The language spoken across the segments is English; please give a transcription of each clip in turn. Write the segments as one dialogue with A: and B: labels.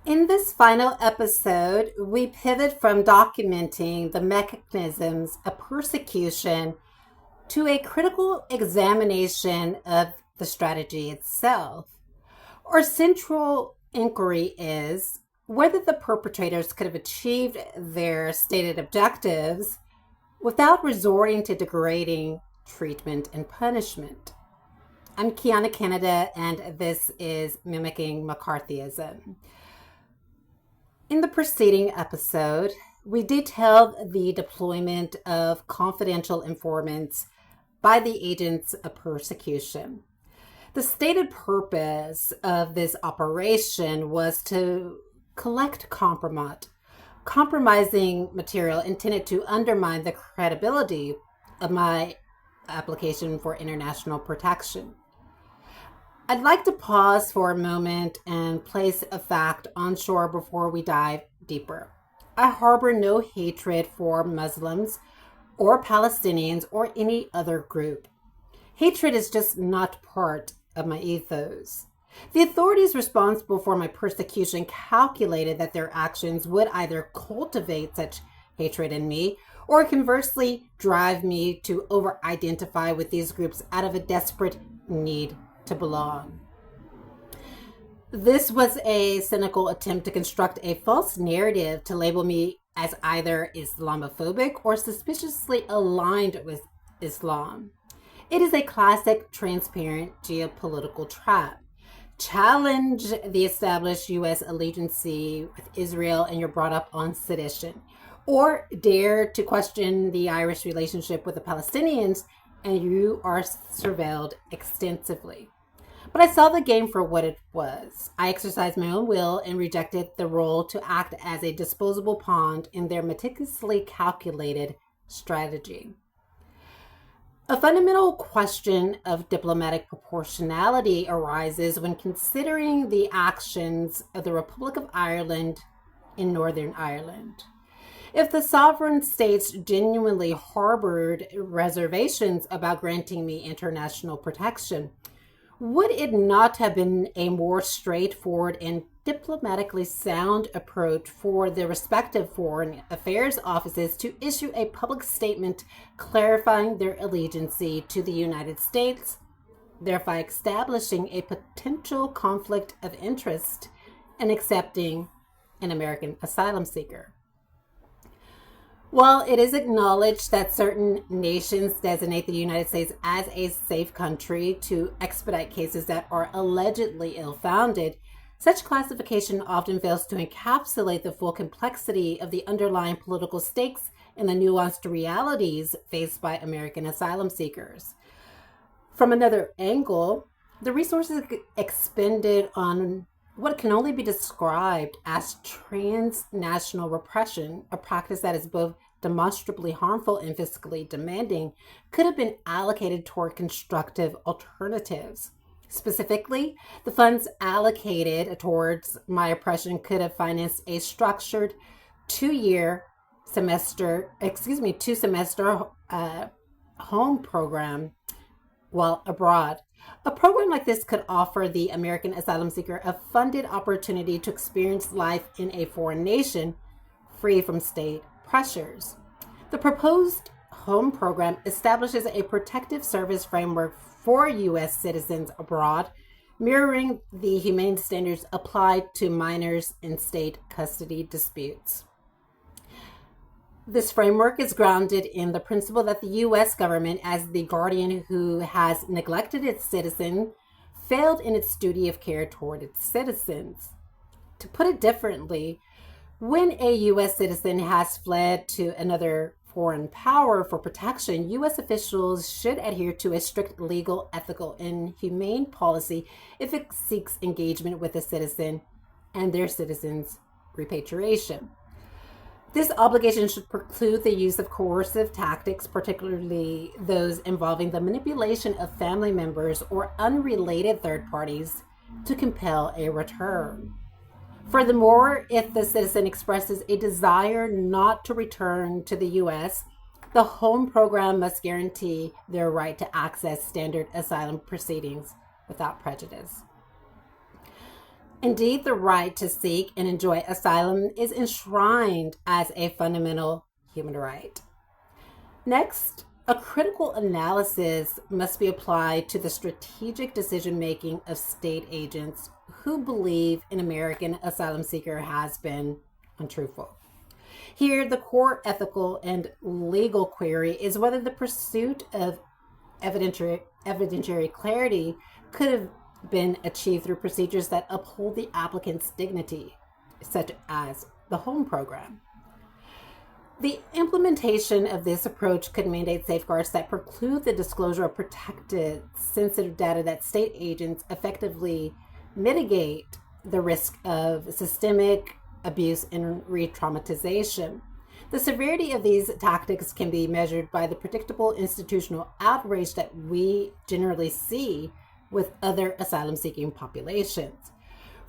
A: In this final episode, we pivot from documenting the mechanisms of persecution to a critical examination of the strategy itself. Our central inquiry is whether the perpetrators could have achieved their stated objectives without resorting to degrading treatment and punishment. I'm Kiana Canada, and this is Mimicking McCarthyism. In the preceding episode, we detailed the deployment of confidential informants by the agents of persecution. The stated purpose of this operation was to collect compromising material intended to undermine the credibility of my application for international protection. I'd like to pause for a moment and place a fact on shore before we dive deeper. I harbor no hatred for Muslims or Palestinians or any other group. Hatred is just not part of my ethos. The authorities responsible for my persecution calculated that their actions would either cultivate such hatred in me or conversely drive me to over-identify with these groups out of a desperate need to belong. This was a cynical attempt to construct a false narrative to label me as either Islamophobic or suspiciously aligned with Islam. It is a classic, transparent geopolitical trap. Challenge the established U.S. allegiance with Israel and you're brought up on sedition. Or dare to question the Irish relationship with the Palestinians and you are surveilled extensively. But I saw the game for what it was. I exercised my own will and rejected the role to act as a disposable pawn in their meticulously calculated strategy. A fundamental question of diplomatic proportionality arises when considering the actions of the Republic of Ireland in Northern Ireland. If the sovereign states genuinely harbored reservations about granting me international protection, would it not have been a more straightforward and diplomatically sound approach for the respective foreign affairs offices to issue a public statement clarifying their allegiance to the United States, thereby establishing a potential conflict of interest and accepting an American asylum seeker? While it is acknowledged that certain nations designate the United States as a safe country to expedite cases that are allegedly ill-founded, such classification often fails to encapsulate the full complexity of the underlying political stakes and the nuanced realities faced by American asylum seekers. From another angle, the resources expended on what can only be described as transnational repression, a practice that is both demonstrably harmful and fiscally demanding, could have been allocated toward constructive alternatives. Specifically, the funds allocated towards my oppression could have financed a structured two-semester home program while abroad. A program like this could offer the American asylum seeker a funded opportunity to experience life in a foreign nation free from state pressures. The proposed home program establishes a protective service framework for U.S. citizens abroad, mirroring the humane standards applied to minors in state custody disputes. This framework is grounded in the principle that the U.S. government, as the guardian who has neglected its citizen, failed in its duty of care toward its citizens. To put it differently, when a U.S. citizen has fled to another foreign power for protection, U.S. officials should adhere to a strict legal, ethical, and humane policy if it seeks engagement with a citizen and their citizens' repatriation. This obligation should preclude the use of coercive tactics, particularly those involving the manipulation of family members or unrelated third parties, to compel a return. Furthermore, if the citizen expresses a desire not to return to the U.S., the home program must guarantee their right to access standard asylum proceedings without prejudice. Indeed, the right to seek and enjoy asylum is enshrined as a fundamental human right. Next, a critical analysis must be applied to the strategic decision making of state agents who believe an American asylum seeker has been untruthful. Here, the core ethical and legal query is whether the pursuit of evidentiary clarity could have been achieved through procedures that uphold the applicant's dignity, such as the home program. The implementation of this approach could mandate safeguards that preclude the disclosure of protected, sensitive data that state agents effectively mitigate the risk of systemic abuse and re-traumatization. The severity of these tactics can be measured by the predictable institutional outrage that we generally see with other asylum-seeking populations.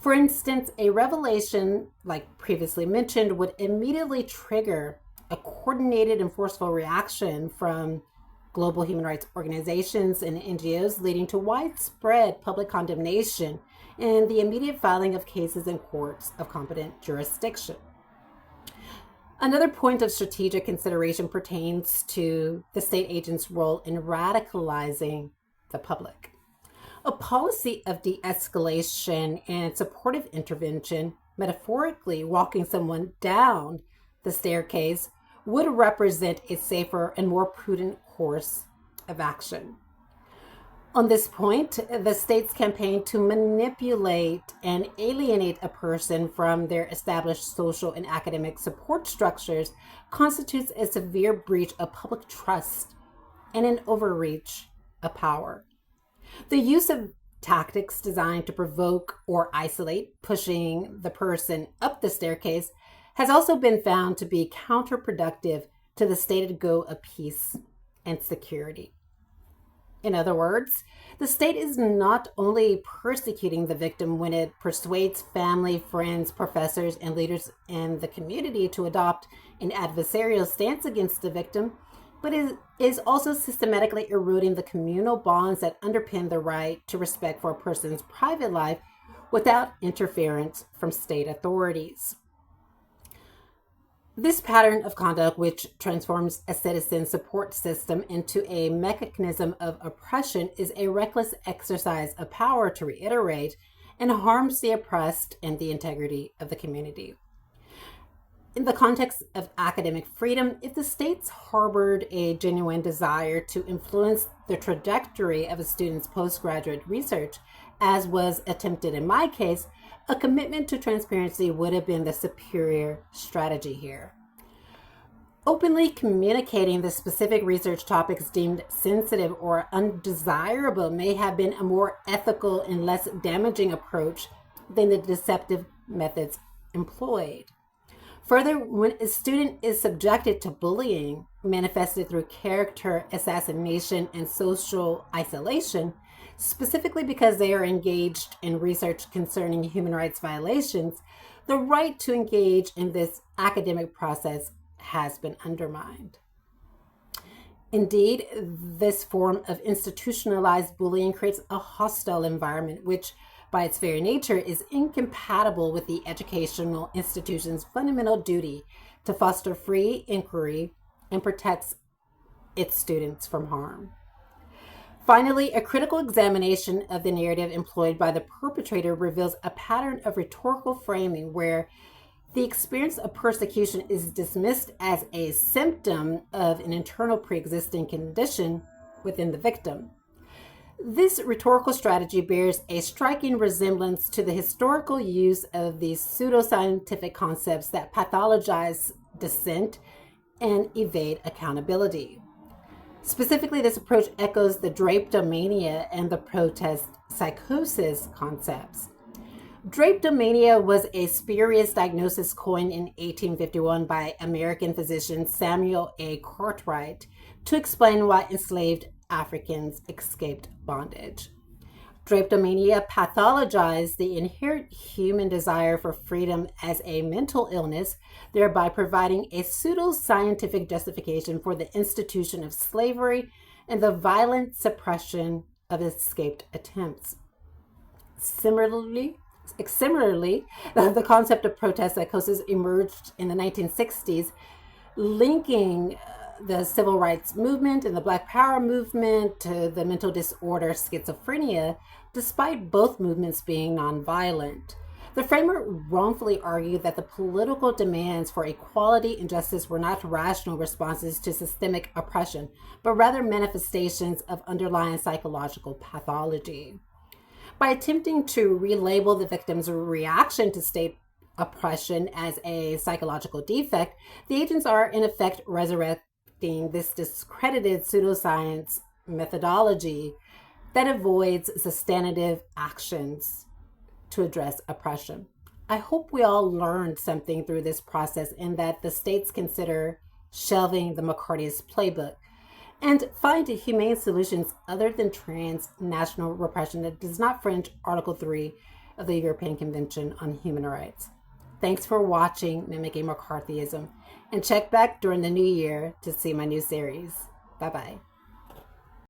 A: For instance, a revelation, like previously mentioned, would immediately trigger a coordinated and forceful reaction from global human rights organizations and NGOs, leading to widespread public condemnation and the immediate filing of cases in courts of competent jurisdiction. Another point of strategic consideration pertains to the state agent's role in radicalizing the public. A policy of de-escalation and supportive intervention, metaphorically walking someone down the staircase, would represent a safer and more prudent course of action. On this point, the state's campaign to manipulate and alienate a person from their established social and academic support structures constitutes a severe breach of public trust and an overreach of power. The use of tactics designed to provoke or isolate, pushing the person up the staircase, has also been found to be counterproductive to the stated goal of peace and security. In other words, the state is not only persecuting the victim when it persuades family, friends, professors, and leaders in the community to adopt an adversarial stance against the victim, but is also systematically eroding the communal bonds that underpin the right to respect for a person's private life without interference from state authorities. This pattern of conduct, which transforms a citizen support system into a mechanism of oppression, is a reckless exercise of power, to reiterate, and harms the oppressed and the integrity of the community. In the context of academic freedom, if the states harbored a genuine desire to influence the trajectory of a student's postgraduate research, as was attempted in my case, a commitment to transparency would have been the superior strategy here. Openly communicating the specific research topics deemed sensitive or undesirable may have been a more ethical and less damaging approach than the deceptive methods employed. Further, when a student is subjected to bullying manifested through character assassination and social isolation, specifically because they are engaged in research concerning human rights violations, the right to engage in this academic process has been undermined. Indeed, this form of institutionalized bullying creates a hostile environment, which by its very nature is incompatible with the educational institution's fundamental duty to foster free inquiry and protects its students from harm. Finally, a critical examination of the narrative employed by the perpetrator reveals a pattern of rhetorical framing where the experience of persecution is dismissed as a symptom of an internal pre-existing condition within the victim. This rhetorical strategy bears a striking resemblance to the historical use of these pseudoscientific concepts that pathologize dissent and evade accountability. Specifically, this approach echoes the drapetomania and the protest psychosis concepts. Drapetomania was a spurious diagnosis coined in 1851 by American physician Samuel A. Cartwright to explain why enslaved Africans escaped bondage. Drapetomania pathologized the inherent human desire for freedom as a mental illness, thereby providing a pseudoscientific justification for the institution of slavery and the violent suppression of escaped attempts. Similarly, Similarly, the concept of protest psychosis emerged in the 1960s, linking the civil rights movement and the Black Power movement to the mental disorder schizophrenia, despite both movements being nonviolent. The framer wrongfully argued that the political demands for equality and justice were not rational responses to systemic oppression, but rather manifestations of underlying psychological pathology. By attempting to relabel the victim's reaction to state oppression as a psychological defect, the agents are in effect resurrecting this discredited pseudoscience methodology that avoids substantive actions to address oppression. I hope we all learned something through this process and that the states consider shelving the McCarthyist playbook and find humane solutions other than transnational repression that does not infringe Article 3 of the European Convention on Human Rights. Thanks for watching Mimicking McCarthyism, and check back during the new year to see my new series. Bye-bye.